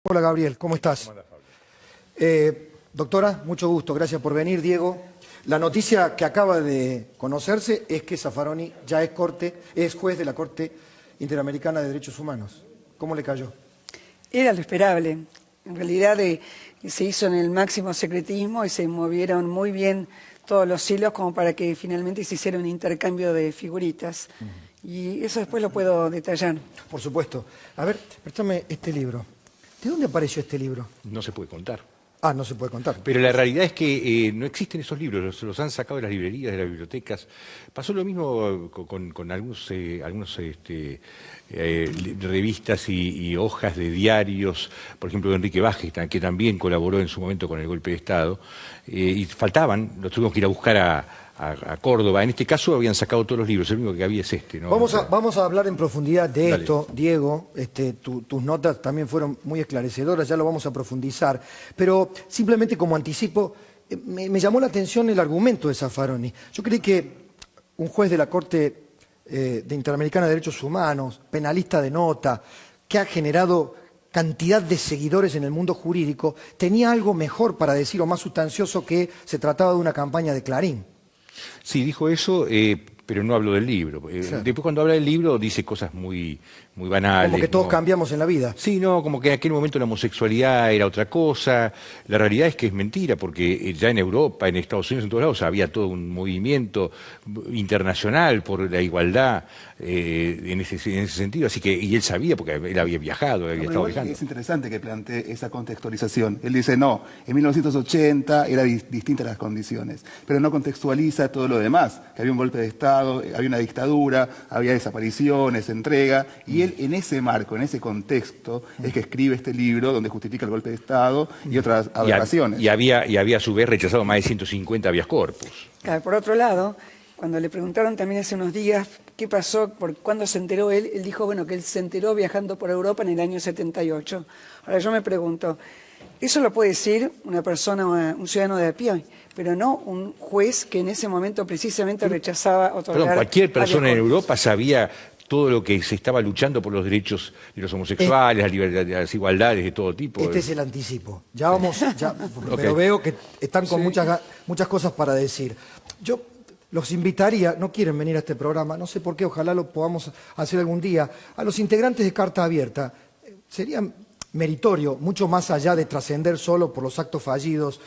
Hola Gabriel, ¿cómo estás? ¿Cómo andás, Pablo? Doctora, mucho gusto, gracias por venir, Diego. La noticia que acaba de conocerse es que Zaffaroni ya es juez de la Corte Interamericana de Derechos Humanos. ¿Cómo le cayó? Era lo esperable. En realidad se hizo en el máximo secretismo y se movieron muy bien todos los hilos como para que finalmente se hiciera un intercambio de figuritas. Y eso después lo puedo detallar. Por supuesto. A ver, préstame este libro. ¿De dónde apareció este libro? No se puede contar. Ah, no se puede contar. Pero la realidad es que no existen esos libros, los han sacado de las librerías, de las bibliotecas. Pasó lo mismo con algunos revistas y hojas de diarios, por ejemplo de Enrique Vázquez, que también colaboró en su momento con el golpe de Estado, y faltaban, los tuvimos que ir a buscar a Córdoba. En este caso habían sacado todos los libros, el único que había es este, ¿no? Vamos a hablar en profundidad de Dale. esto, Diego. Tus notas también fueron muy esclarecedoras, ya lo vamos a profundizar. Pero simplemente como anticipo, me llamó la atención el argumento de Zaffaroni. Yo creí que un juez de la Corte de Interamericana de Derechos Humanos, penalista de nota, que ha generado cantidad de seguidores en el mundo jurídico, tenía algo mejor para decir o más sustancioso que se trataba de una campaña de Clarín. Sí, dijo eso, pero no habló del libro. Claro. Después cuando habla del libro dice cosas muy banales. Como que todos ¿no? cambiamos en la vida. Sí, no, como que en aquel momento la homosexualidad era otra cosa. La realidad es que es mentira, porque ya en Europa, en Estados Unidos, en todos lados, había todo un movimiento internacional por la igualdad en ese sentido. Así que, y él sabía, porque él había viajado, había estado viajando. Es interesante que plantee esa contextualización. Él dice, no, en 1980 eran distintas las condiciones, pero no contextualiza todo lo demás, que había un golpe de Estado, había una dictadura, había desapariciones, entrega, y él en ese marco, en ese contexto, es que escribe este libro donde justifica el golpe de Estado y otras aberraciones. Y había a su vez rechazado más de 150 habeas corpus. Claro, por otro lado, cuando le preguntaron también hace unos días qué pasó, cuándo se enteró él dijo, bueno, que él se enteró viajando por Europa en el año 78. Ahora yo me pregunto, eso lo puede decir una persona, un ciudadano de a pie, pero no un juez que en ese momento precisamente rechazaba otorgar... Perdón, cualquier persona en habeas corpus. Europa sabía todo lo que se estaba luchando por los derechos de los homosexuales, las igualdades de todo tipo. Este es el anticipo. Ya vamos, Ok. pero veo que están con muchas cosas para decir. Yo los invitaría, no quieren venir a este programa, no sé por qué, ojalá lo podamos hacer algún día, a los integrantes de Carta Abierta. Sería meritorio, mucho más allá de trascender solo por los actos fallidos,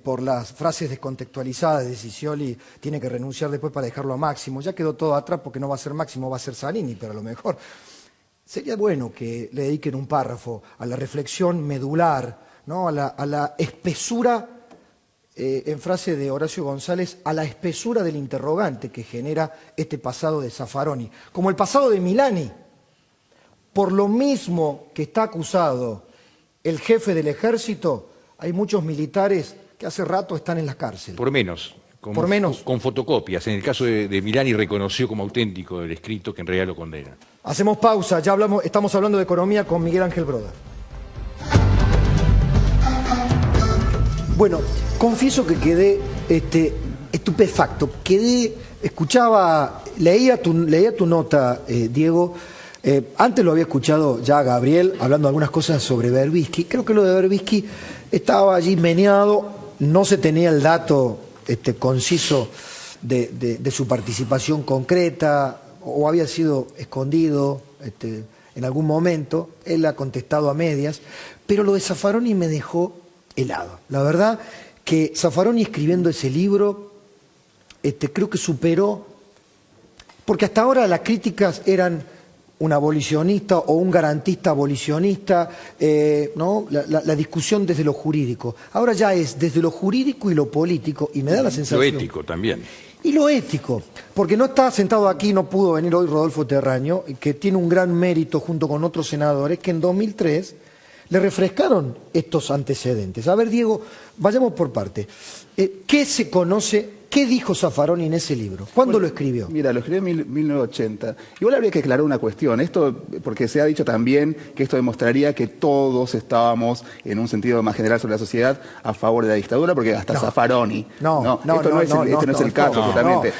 por las frases descontextualizadas de Scioli, tiene que renunciar después para dejarlo a Máximo. Ya quedó todo atrás porque no va a ser Máximo, va a ser Zanini, pero a lo mejor sería bueno que le dediquen un párrafo a la reflexión medular, ¿no? a la espesura, en frase de Horacio González, a la espesura del interrogante que genera este pasado de Zaffaroni. Como el pasado de Milani, por lo mismo que está acusado el jefe del ejército, hay muchos militares que hace rato están en las cárceles. Por menos. Con fotocopias. En el caso de Milani reconoció como auténtico el escrito que en realidad lo condena. Hacemos pausa, estamos hablando de economía con Miguel Ángel Broda. Bueno, confieso que quedé estupefacto. Leía tu nota, Diego. Antes lo había escuchado ya a Gabriel hablando algunas cosas sobre Berbisky. Creo que lo de Berbisky estaba allí meneado, no se tenía el dato conciso de su participación concreta, o había sido escondido en algún momento. Él ha contestado a medias, pero lo de Zaffaroni me dejó helado. La verdad que Zaffaroni escribiendo ese libro creo que superó, porque hasta ahora las críticas eran un abolicionista o un garantista abolicionista, ¿no? La discusión desde lo jurídico. Ahora ya es desde lo jurídico y lo político, y me da la sensación... Lo ético también. Y lo ético, porque no está sentado aquí, no pudo venir hoy Rodolfo Terraño, que tiene un gran mérito junto con otros senadores, que en 2003 le refrescaron estos antecedentes. A ver, Diego, vayamos por parte. ¿Qué se conoce ¿qué dijo Zaffaroni en ese libro? ¿Cuándo lo escribió? Mira, lo escribió en 1980. Igual habría que aclarar una cuestión. Esto, porque se ha dicho también que esto demostraría que todos estábamos, en un sentido más general sobre la sociedad, a favor de la dictadura, porque hasta Zaffaroni. No, esto no es el caso, totalmente.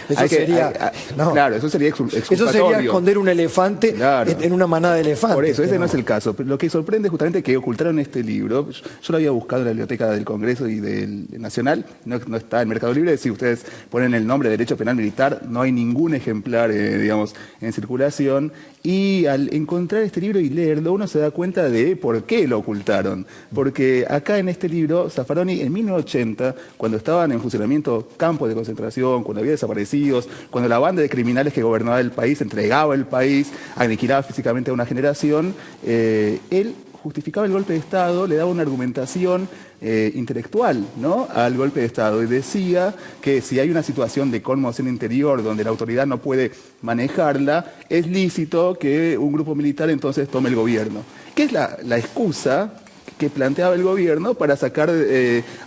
Claro, eso sería exculpatorio. Eso sería esconder un elefante en una manada de elefantes. Por eso, no es el caso. Pero lo que sorprende justamente es que ocultaron este libro. Yo lo había buscado en la biblioteca del Congreso y del Nacional, no está en Mercado Libre. Si ustedes ponen el nombre Derecho Penal Militar, no hay ningún ejemplar, digamos, en circulación. Y al encontrar este libro y leerlo, uno se da cuenta de por qué lo ocultaron. Porque acá en este libro, Zaffaroni, en 1980, cuando estaban en funcionamiento campos de concentración, cuando había desaparecidos, cuando la banda de criminales que gobernaba el país entregaba el país, aniquilaba físicamente a una generación, él justificaba el golpe de Estado, le daba una argumentación intelectual, ¿no?, al golpe de Estado, y decía que si hay una situación de conmoción interior donde la autoridad no puede manejarla, es lícito que un grupo militar entonces tome el gobierno. ¿Qué es la excusa que planteaba el gobierno para sacar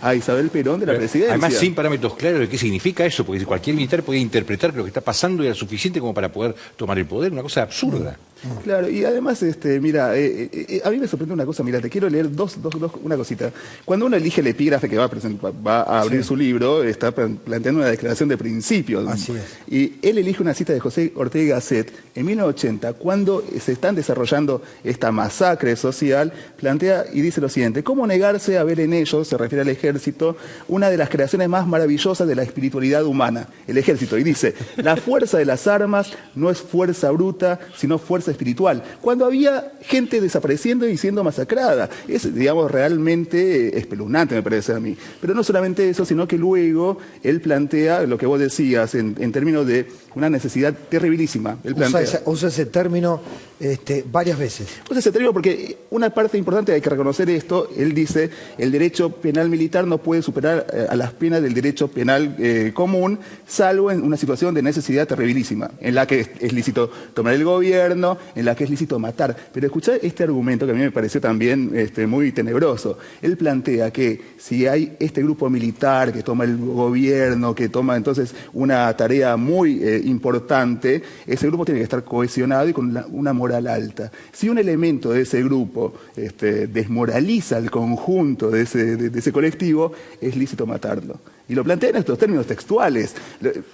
a Isabel Perón de la presidencia? Además, sin parámetros claros de qué significa eso, porque cualquier militar podía interpretar que lo que está pasando era suficiente como para poder tomar el poder, una cosa absurda. Claro, y además, mira, a mí me sorprende una cosa, mira, te quiero leer una cosita. Cuando uno elige el epígrafe que va a abrir su libro, está planteando una declaración de principios. Así es. Y él elige una cita de José Ortega Gasset en 1980, cuando se están desarrollando esta masacre social, plantea y dice lo siguiente: ¿cómo negarse a ver en ellos, se refiere al ejército, una de las creaciones más maravillosas de la espiritualidad humana, el ejército? Y dice, la fuerza de las armas no es fuerza bruta, sino fuerza espiritual. Cuando había gente desapareciendo y siendo masacrada. Es, digamos, realmente espeluznante, me parece a mí. Pero no solamente eso, sino que luego él plantea lo que vos decías en términos de una necesidad terribilísima. Él usa ese término varias veces. Usa ese término porque una parte importante, hay que reconocer esto, él dice, el derecho penal militar no puede superar a las penas del derecho penal común, salvo en una situación de necesidad terribilísima, en la que es lícito tomar el gobierno, en la que es lícito matar. Pero escuchá este argumento que a mí me pareció también muy tenebroso. Él plantea que si hay este grupo militar que toma el gobierno, que toma entonces una tarea muy importante, ese grupo tiene que estar cohesionado y con una moral alta. Si un elemento de ese grupo desmoraliza al conjunto de ese colectivo, es lícito matarlo. Y lo plantea en estos términos textuales.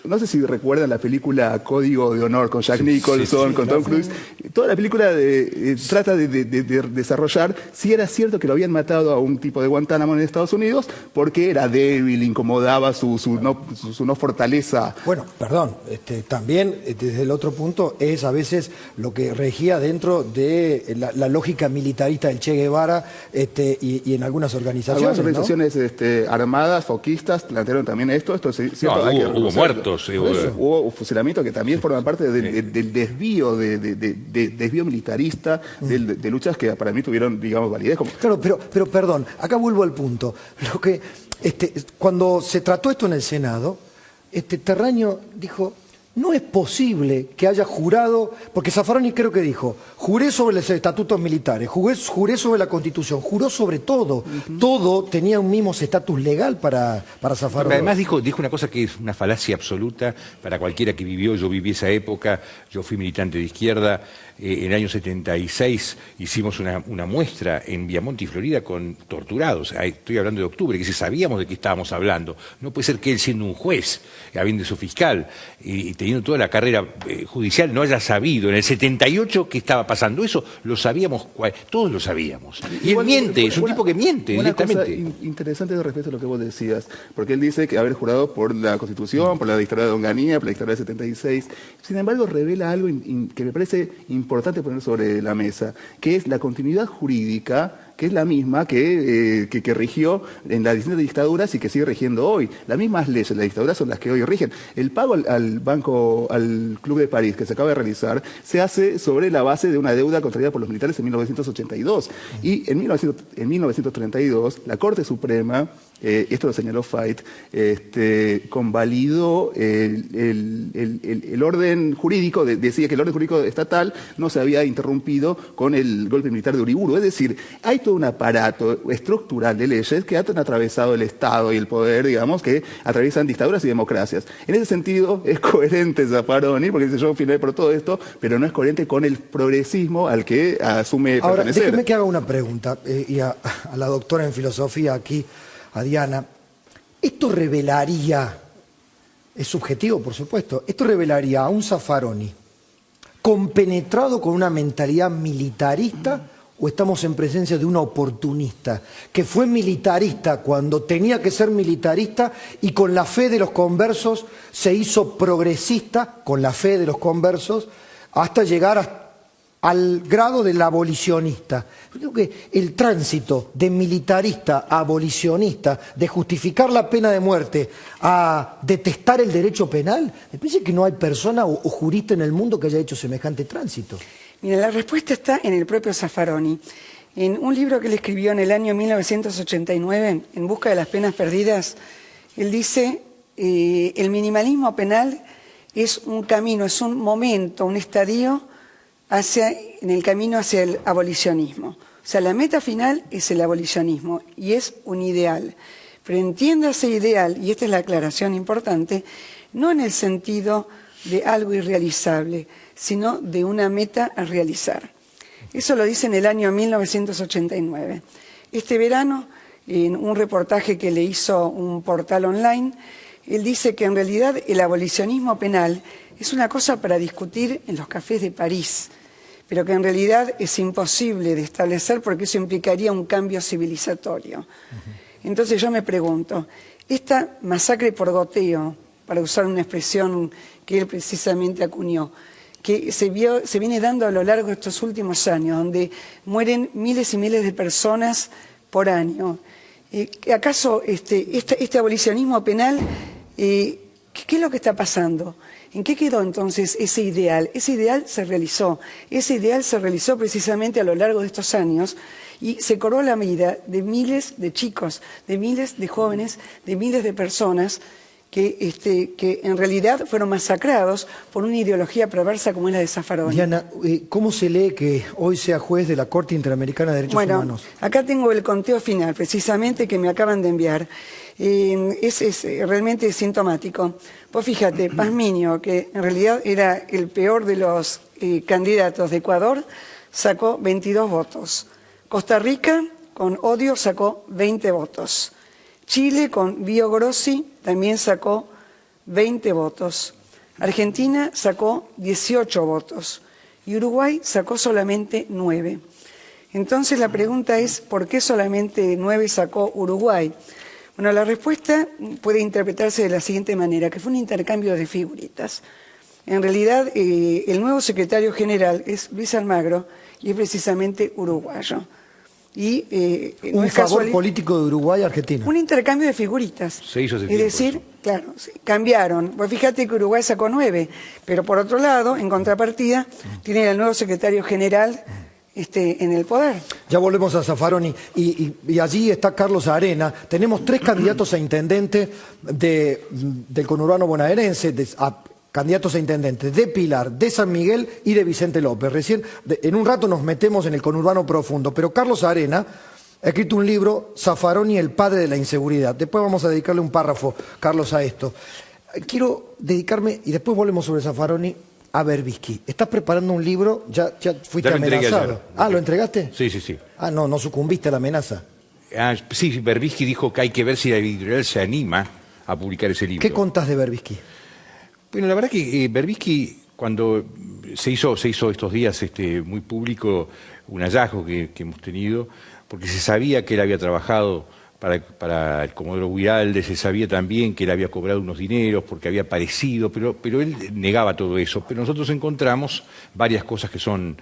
No sé si recuerdan la película Código de Honor con Jack Nicholson, con Tom Cruise. Toda la película trata de desarrollar si era cierto que lo habían matado a un tipo de Guantánamo en Estados Unidos porque era débil, incomodaba su no fortaleza. Bueno, perdón, también desde el otro punto es a veces lo que regía dentro de la lógica militarista del Che Guevara y en algunas organizaciones. Algunas organizaciones armadas, foquistas, plantearon también esto es cierto. Hubo muertos. Hubo fusilamiento que también forma parte del desvío desvío militarista de luchas que para mí tuvieron, digamos, validez. Claro, pero perdón, acá vuelvo al punto. Lo que, cuando se trató esto en el Senado, Terraño dijo, no es posible que haya jurado, porque Zaffaroni creo que dijo, juré sobre los estatutos militares, juré sobre la Constitución, juró sobre todo. Todo tenía un mismo estatus legal para Zaffaroni. Además dijo una cosa que es una falacia absoluta para cualquiera que vivió. Yo viví esa época, yo fui militante de izquierda. En el año 76 hicimos una muestra en Viamonte, Florida, con torturados. Estoy hablando de octubre, que si sabíamos de qué estábamos hablando. No puede ser que él, siendo un juez, habiendo su fiscal y teniendo toda la carrera judicial, no haya sabido en el 78 qué estaba pasando. Eso lo sabíamos, todos lo sabíamos. Y él miente, es un tipo que miente directamente. Una cosa interesante respecto a lo que vos decías, porque él dice que haber jurado por la Constitución, por la dictadura de Onganía, por la dictadura del 76. Sin embargo, revela algo que me parece importante poner sobre la mesa, que es la continuidad jurídica, que es la misma que rigió en las distintas dictaduras y que sigue rigiendo hoy. Las mismas leyes de la dictadura son las que hoy rigen. El pago al Club de París que se acaba de realizar se hace sobre la base de una deuda contraída por los militares en 1982. Y en 1932 la Corte Suprema esto lo señaló Fait, convalidó el orden jurídico, decía que el orden jurídico estatal no se había interrumpido con el golpe militar de Uriburu. Es decir, hay todo un aparato estructural de leyes que han atravesado el Estado y el poder, digamos, que atraviesan dictaduras y democracias. En ese sentido, es coherente Zaffaroni, porque dice yo firmé por todo esto, pero no es coherente con el progresismo al que asume Ahora, pertenecer. déjeme que haga una pregunta, y a la doctora en filosofía aquí, a Diana. Esto revelaría, es subjetivo por supuesto, esto revelaría a un Zaffaroni compenetrado con una mentalidad militarista, o estamos en presencia de un oportunista que fue militarista cuando tenía que ser militarista y con la fe de los conversos se hizo progresista, con la fe de los conversos, hasta llegar al grado del abolicionista. Yo creo que el tránsito de militarista a abolicionista, de justificar la pena de muerte a detestar el derecho penal, me parece que no hay persona o jurista en el mundo que haya hecho semejante tránsito. Mira, la respuesta está en el propio Zaffaroni. En un libro que él escribió en el año 1989, En busca de las penas perdidas, él dice, el minimalismo penal es un camino, es un momento, un estadio en el camino hacia el abolicionismo. O sea, la meta final es el abolicionismo y es un ideal. Pero entiéndase ideal, y esta es la aclaración importante, no en el sentido de algo irrealizable, sino de una meta a realizar. Eso lo dice en el año 1989. Este verano, en un reportaje que le hizo un portal online, él dice que en realidad el abolicionismo penal es una cosa para discutir en los cafés de París, pero que en realidad es imposible de establecer porque eso implicaría un cambio civilizatorio. Entonces yo me pregunto, esta masacre por goteo, para usar una expresión que él precisamente acuñó, que se viene dando a lo largo de estos últimos años, donde mueren miles y miles de personas por año. ¿Acaso este abolicionismo penal, qué es lo que está pasando? ¿En qué quedó entonces ese ideal? Ese ideal se realizó precisamente a lo largo de estos años y se cobró la vida de miles de chicos, de miles de jóvenes, de miles de personas que en realidad fueron masacrados por una ideología perversa como es la de Zaffaroni. Diana, ¿cómo se lee que hoy sea juez de la Corte Interamericana de Derechos Humanos? Acá tengo el conteo final, precisamente, que me acaban de enviar. Es realmente sintomático. Pues fíjate, Pazmiño, que en realidad era el peor de los candidatos de Ecuador, sacó 22 votos. Costa Rica, con Odio, sacó 20 votos. Chile, con Bio Grossi, también sacó 20 votos. Argentina sacó 18 votos. Y Uruguay sacó solamente 9. Entonces la pregunta es, ¿por qué solamente 9 sacó Uruguay? Bueno, la respuesta puede interpretarse de la siguiente manera, que fue un intercambio de figuritas. En realidad, el nuevo secretario general es Luis Almagro y es precisamente uruguayo. No un es favor político de Uruguay a Argentina. Un intercambio de figuritas. Se hizo ese es tiempo, decir, eso. claro, cambiaron. Pues fíjate que Uruguay sacó 9, pero por otro lado, en contrapartida, tiene al nuevo secretario general en el poder. Ya volvemos a Zaffaroni y allí está Carlos Arena. Tenemos 3 candidatos a intendente del conurbano bonaerense, candidatos a intendente de Pilar, de San Miguel y de Vicente López. Recién, en un rato nos metemos en el conurbano profundo, pero Carlos Arena ha escrito un libro, Zaffaroni, el padre de la inseguridad. Después vamos a dedicarle un párrafo, Carlos, a esto. Quiero dedicarme, y después volvemos sobre Zaffaroni, a Berbisky. Estás preparando un libro, ya fuiste amenazado. ¿Lo entregaste? Sí, sí, sí. No sucumbiste a la amenaza. Sí, Berbisky dijo que hay que ver si la editorial se anima a publicar ese libro. ¿Qué contás de Berbisky? Bueno, la verdad que Berbisky, cuando se hizo estos días muy público un hallazgo que hemos tenido, porque se sabía que él había trabajado para el Comodoro Guiralde, se sabía también que él había cobrado unos dineros porque había aparecido, pero él negaba todo eso. Pero nosotros encontramos varias cosas que son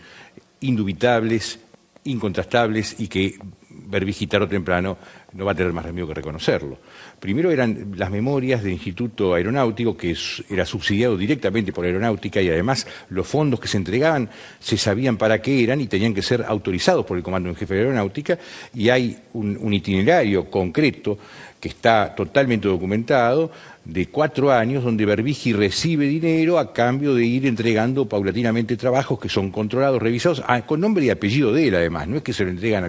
indubitables, incontrastables y que Berbisky tarde o temprano no va a tener más remedio que reconocerlo. Primero eran las memorias del Instituto Aeronáutico, que era subsidiado directamente por Aeronáutica, y además los fondos que se entregaban se sabían para qué eran y tenían que ser autorizados por el Comando en Jefe de Aeronáutica, y hay un itinerario concreto que está totalmente documentado, de 4 años, donde Berbisky recibe dinero a cambio de ir entregando paulatinamente trabajos que son controlados, revisados, con nombre y apellido de él, además. No es que se lo entregan a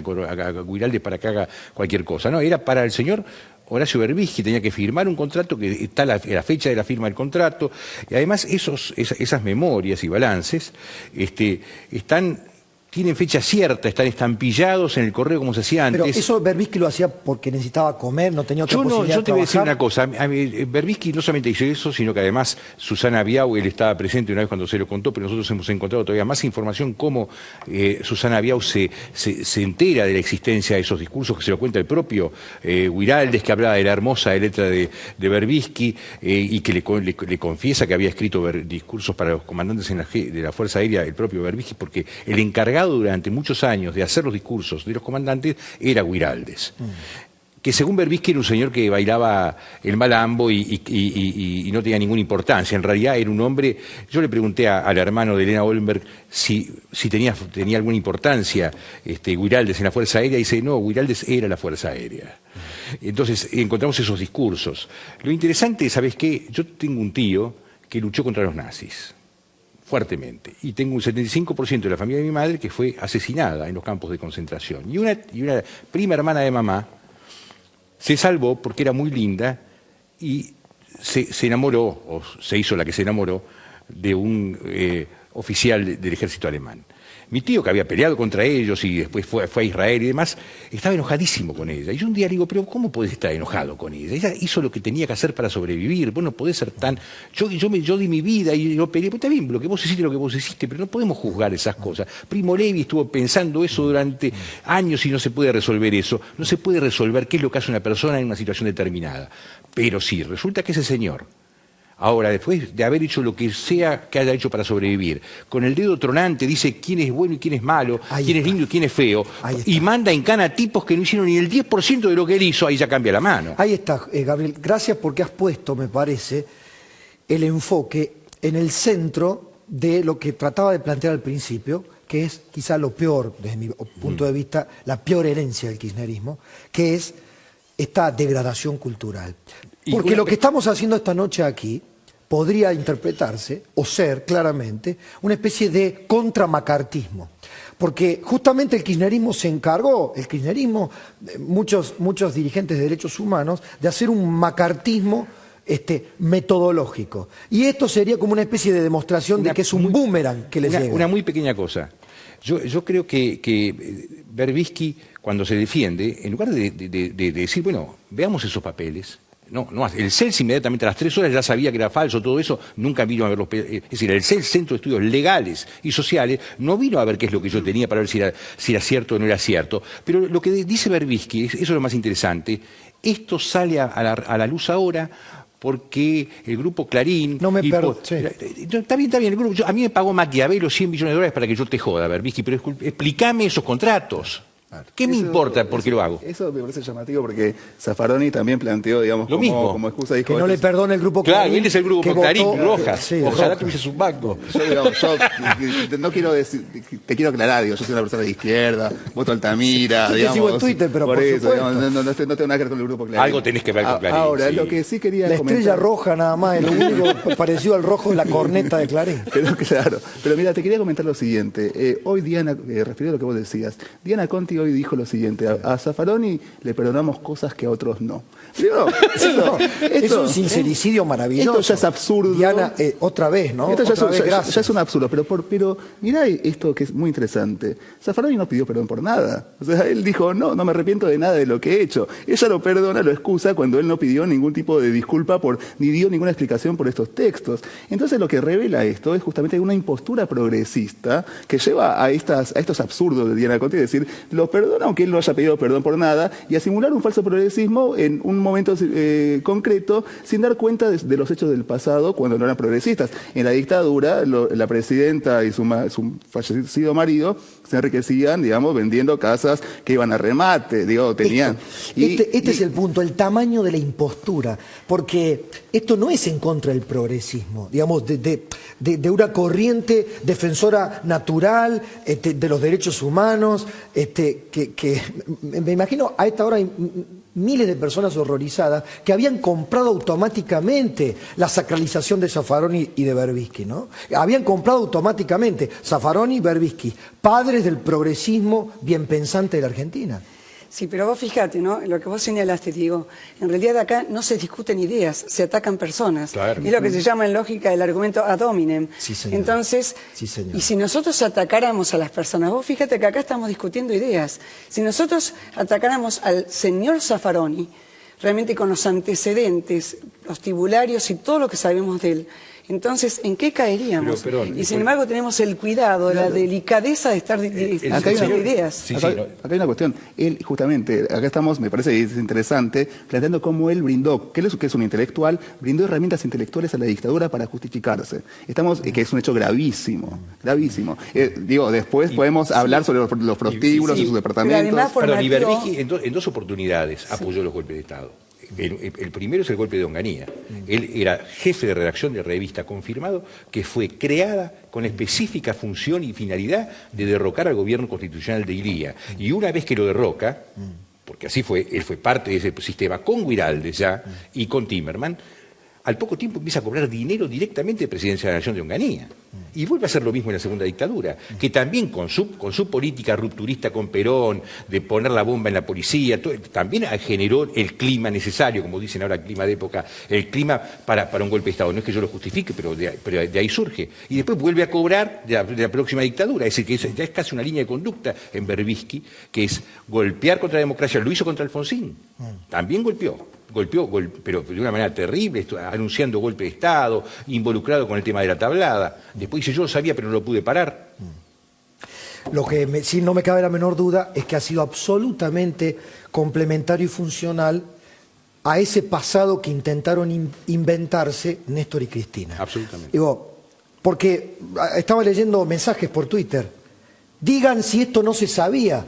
Guiraldes para que haga cualquier cosa, no, era para el señor Horacio Berbisky, tenía que firmar un contrato que está la fecha de la firma del contrato, y además esas memorias y balances tienen fecha cierta, están estampillados en el correo como se hacía antes. Pero eso Berbisky lo hacía porque necesitaba comer, no tenía otra posibilidad yo te voy a decir trabajar. una cosa, Berbisky no solamente hizo eso, sino que además Susana Biau, él estaba presente una vez cuando se lo contó, pero nosotros hemos encontrado todavía más información cómo Susana Biau se entera de la existencia de esos discursos, que se lo cuenta el propio Guiraldes, que hablaba de la hermosa letra de Berbisky, y que le confiesa que había escrito discursos para los comandantes de la Fuerza Aérea, el propio Berbisky, porque el encargado durante muchos años de hacer los discursos de los comandantes era Guiraldes. Que según Berbisky era un señor que bailaba el malambo y no tenía ninguna importancia. En realidad era un hombre. Yo le pregunté al hermano de Elena Oldenberg si tenía alguna importancia Guiraldes en la Fuerza Aérea, y dice, no, Guiraldes era la Fuerza Aérea. Entonces encontramos esos discursos. Lo interesante, ¿sabes qué? Yo tengo un tío que luchó contra los nazis fuertemente, y tengo un 75% de la familia de mi madre que fue asesinada en los campos de concentración, y una prima hermana de mamá se salvó porque era muy linda y se enamoró, o se hizo la que se enamoró, de un oficial del ejército alemán. Mi tío, que había peleado contra ellos y después fue a Israel y demás, estaba enojadísimo con ella. Y yo un día le digo, pero ¿cómo podés estar enojado con ella? Ella hizo lo que tenía que hacer para sobrevivir. Vos no podés ser tan... Yo di mi vida y yo peleé. Pues está bien, lo que vos hiciste, pero no podemos juzgar esas cosas. Primo Levi estuvo pensando eso durante años y no se puede resolver eso. No se puede resolver qué es lo que hace una persona en una situación determinada. Pero sí, resulta que ese señor, ahora, después de haber hecho lo que sea que haya hecho para sobrevivir, con el dedo tronante dice quién es bueno y quién es malo, quién es lindo y quién es feo, y manda en cana a tipos que no hicieron ni el 10% de lo que él hizo, ahí ya cambia la mano. Ahí está, Gabriel. Gracias porque has puesto, me parece, el enfoque en el centro de lo que trataba de plantear al principio, que es quizá lo peor, desde mi punto de vista, la peor herencia del kirchnerismo, que es esta degradación cultural. Porque lo que estamos haciendo esta noche aquí podría interpretarse, o ser claramente, una especie de contramacartismo. Porque justamente el kirchnerismo se encargó, muchos dirigentes de derechos humanos, de hacer un macartismo metodológico. Y esto sería como una especie de demostración de que es un boomerang que le llega. Una muy pequeña cosa. Yo creo que Berbisky, cuando se defiende, en lugar de decir, bueno, veamos esos papeles. No, el CELS inmediatamente a las 3 horas ya sabía que era falso, todo eso, nunca vino a ver es decir, el CELS, Centro de Estudios Legales y Sociales, no vino a ver qué es lo que yo tenía para ver si era cierto o no era cierto. Pero lo que dice Berbisky, eso es lo más interesante, esto sale a la luz ahora porque el grupo Clarín... No me perdón. Sí. Está bien, el grupo, a mí me pagó Maquiavelo $100 millones para que yo te joda, Berbisky, pero explícame esos contratos. ¿Qué me importa por qué lo hago? Eso me parece llamativo porque Zaffaroni también planteó, digamos, como excusa. Dijo, que no le perdone el grupo Clarín. Claro, él es el grupo Clarín, Rojas. Sí, ojalá tuviese un banco. Yo no quiero decir, te quiero aclarar, yo soy una persona de izquierda, voto Altamira, digamos. Yo sigo en Twitter, pero por eso, supuesto. Digamos, no tengo nada que ver con el grupo Clarín. Algo tenés que ver con Clarín. Ahora, lo que sí quería la comentar... estrella roja nada más, es lo único parecido al rojo de la corneta de Clarín. Pero claro, pero mira, te quería comentar lo siguiente. Hoy Diana, referido a lo que vos decías, Diana Conti hoy dijo lo siguiente, a Zaffaroni le perdonamos cosas que a otros no. Digo, es un sincericidio maravilloso. Esto ya es absurdo. Diana, otra vez, ¿no? Esto ya es un absurdo, pero mirá esto que es muy interesante. Zaffaroni no pidió perdón por nada. O sea, él dijo, no me arrepiento de nada de lo que he hecho. Ella lo perdona, lo excusa cuando él no pidió ningún tipo de disculpa ni dio ninguna explicación por estos textos. Entonces lo que revela esto es justamente una impostura progresista que lleva a estos absurdos de Diana Conti, es decir, pidió perdón, aunque él no haya pedido perdón por nada, y a simular un falso progresismo en un momento concreto, sin dar cuenta de los hechos del pasado cuando no eran progresistas. En la dictadura, la presidenta y su fallecido marido se enriquecían, digamos, vendiendo casas que iban a remate, digo, tenían... Este es el punto, el tamaño de la impostura, porque esto no es en contra del progresismo, digamos, de una corriente defensora natural de los derechos humanos, que me imagino a esta hora hay miles de personas horrorizadas que habían comprado automáticamente la sacralización de Zaffaroni y de Berbisky, ¿no? Habían comprado automáticamente Zaffaroni y Berbisky, padres del progresismo bien pensante de la Argentina. Sí, pero vos fíjate, ¿no? Lo que vos señalaste, digo, en realidad acá no se discuten ideas, se atacan personas. Claro. Es lo que se llama en lógica el argumento ad hominem. Sí, señor. Entonces, Sí, señor. y si nosotros atacáramos a las personas, vos fíjate que acá estamos discutiendo ideas. Si nosotros atacáramos al señor Zaffaroni, realmente con los antecedentes, los tibularios y todo lo que sabemos de él, entonces, ¿en qué caeríamos? Pero, perdón, y sin embargo tenemos el cuidado, la delicadeza de estar discutiendo ideas. Sí, acá, no. acá hay una cuestión. Él, justamente, acá estamos, me parece interesante, planteando cómo él brindó, que es un intelectual, brindó herramientas intelectuales a la dictadura para justificarse. Estamos, que es un hecho gravísimo, gravísimo. Digo, después podemos hablar sobre los prostíbulos y sus departamentos. Pero además, Perdón, y formativo- Berbisky en dos oportunidades apoyó los golpes de Estado. El primero es el golpe de Onganía. Él era jefe de redacción de revista confirmado que fue creada con específica función y finalidad de derrocar al gobierno constitucional de Ilía. Y una vez que lo derroca, porque así fue, él fue parte de ese sistema con Guiraldes ya y con Timerman, al poco tiempo empieza a cobrar dinero directamente de Presidencia de la Nación de Onganía. Y vuelve a hacer lo mismo en la segunda dictadura, que también con su política rupturista con Perón, de poner la bomba en la policía, también generó el clima necesario, como dicen ahora, el clima de época, el clima para un golpe de Estado. No es que yo lo justifique, pero de ahí surge. Y después vuelve a cobrar de la próxima dictadura. Es decir, que ya es casi una línea de conducta en Berbisky, que es golpear contra la democracia. Lo hizo contra Alfonsín. También golpeó, pero de una manera terrible, anunciando golpe de Estado, involucrado con el tema de la tablada. Después dice, yo lo sabía, pero no lo pude parar. Lo que sí no me cabe la menor duda es que ha sido absolutamente complementario y funcional a ese pasado que intentaron inventarse Néstor y Cristina. Absolutamente. Digo, porque estaba leyendo mensajes por Twitter. Digan si esto no se sabía.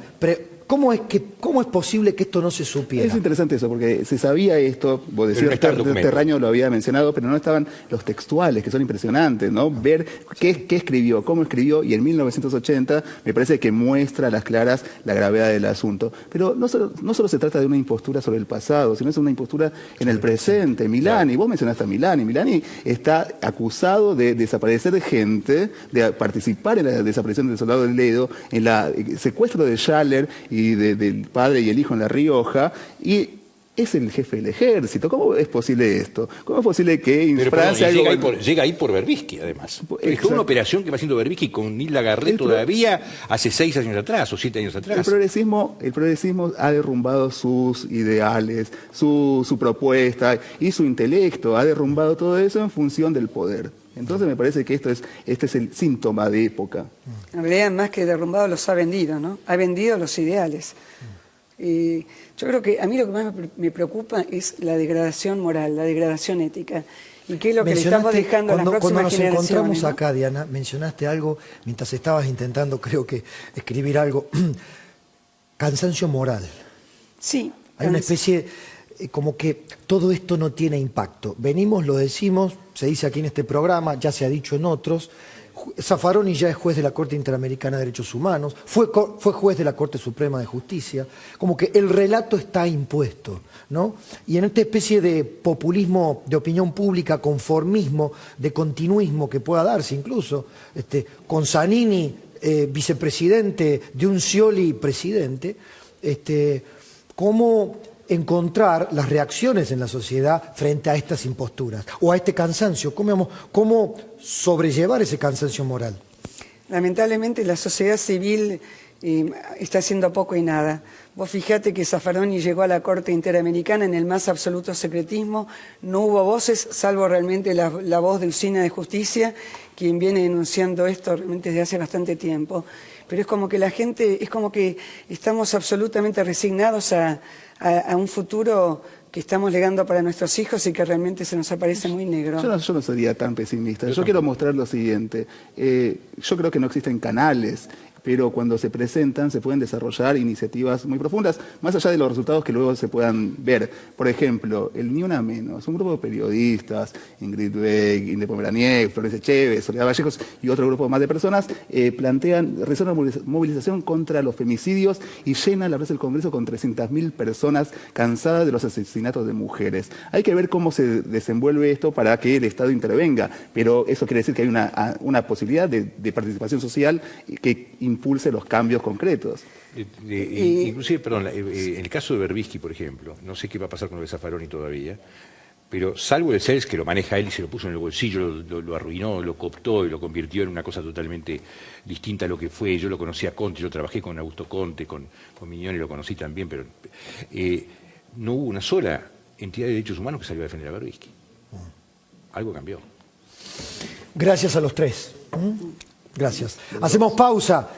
¿Cómo es posible que esto no se supiera? Es interesante eso, porque se sabía esto, vos decías, no está el documento. Terraño lo había mencionado, pero no estaban los textuales, que son impresionantes, ¿no? Ver qué escribió, cómo escribió, y en 1980 me parece que muestra a las claras la gravedad del asunto. Pero no solo se trata de una impostura sobre el pasado, sino es una impostura en el presente. Milani, vos mencionaste a Milani. Milani está acusado de desaparecer gente, de participar en la desaparición del soldado del Ledo, en el secuestro de Schaller y del padre y el hijo en La Rioja, y es el jefe del ejército. ¿Cómo es posible esto? ¿Cómo es posible que en Pero Francia... llega ahí por Berbisky, además. Es Exacto. una operación que va haciendo Berbisky con Nilda Garret todavía hace 6 años atrás o 7 años atrás. El progresismo ha derrumbado sus ideales, su propuesta y su intelecto. Ha derrumbado todo eso en función del poder. Entonces me parece que este es el síntoma de época. En realidad, más que derrumbado, los ha vendido, ¿no? Ha vendido los ideales. Yo creo que a mí lo que más me preocupa es la degradación moral, la degradación ética. ¿Y qué es lo que le estamos dejando a las próximas cuando nos generaciones? encontramos ¿no? acá, Diana, mencionaste algo mientras estabas intentando, creo que, escribir algo. Cansancio moral. Sí. Hay una especie, como que todo esto no tiene impacto. Venimos, lo decimos, se dice aquí en este programa, ya se ha dicho en otros. Zaffaroni ya es juez de la Corte Interamericana de Derechos Humanos, fue juez de la Corte Suprema de Justicia. Como que el relato está impuesto, ¿no? Y en esta especie de populismo de opinión pública, conformismo, de continuismo que pueda darse incluso, con Zanini vicepresidente, de un Scioli presidente, ¿cómo encontrar las reacciones en la sociedad frente a estas imposturas o a este cansancio? ¿Cómo sobrellevar ese cansancio moral? Lamentablemente la sociedad civil está haciendo poco y nada. Vos fijate que Zaffaroni llegó a la Corte Interamericana en el más absoluto secretismo, no hubo voces, salvo realmente la voz de Usina de Justicia, quien viene denunciando esto realmente desde hace bastante tiempo. pero es como que la gente, es como que estamos absolutamente resignados a un futuro que estamos legando para nuestros hijos y que realmente se nos aparece muy negro. Yo no sería tan pesimista. Yo quiero mostrar lo siguiente. Yo creo que no existen canales, pero cuando se presentan se pueden desarrollar iniciativas muy profundas, más allá de los resultados que luego se puedan ver. Por ejemplo, el Ni Una Menos, un grupo de periodistas, Ingrid Beck, Inde Pomeraniec, Florencia Chévez, Soledad Vallejos y otro grupo más de personas, realizan una movilización contra los femicidios y llenan la plaza del Congreso con 300.000 personas cansadas de los asesinatos de mujeres. Hay que ver cómo se desenvuelve esto para que el Estado intervenga, pero eso quiere decir que hay una posibilidad de participación social que impulse los cambios concretos. Inclusive, perdón, en el caso de Berbisky, por ejemplo, no sé qué va a pasar con lo de Zaffaroni todavía, pero salvo el CELS, que lo maneja él y se lo puso en el bolsillo, lo arruinó, lo cooptó y lo convirtió en una cosa totalmente distinta a lo que fue. Yo lo conocí a Conte, yo trabajé con Augusto Conte, con Mignoni lo conocí también, pero no hubo una sola entidad de derechos humanos que salió a defender a Berbisky. Algo cambió. Gracias a los tres. Gracias. Hacemos pausa.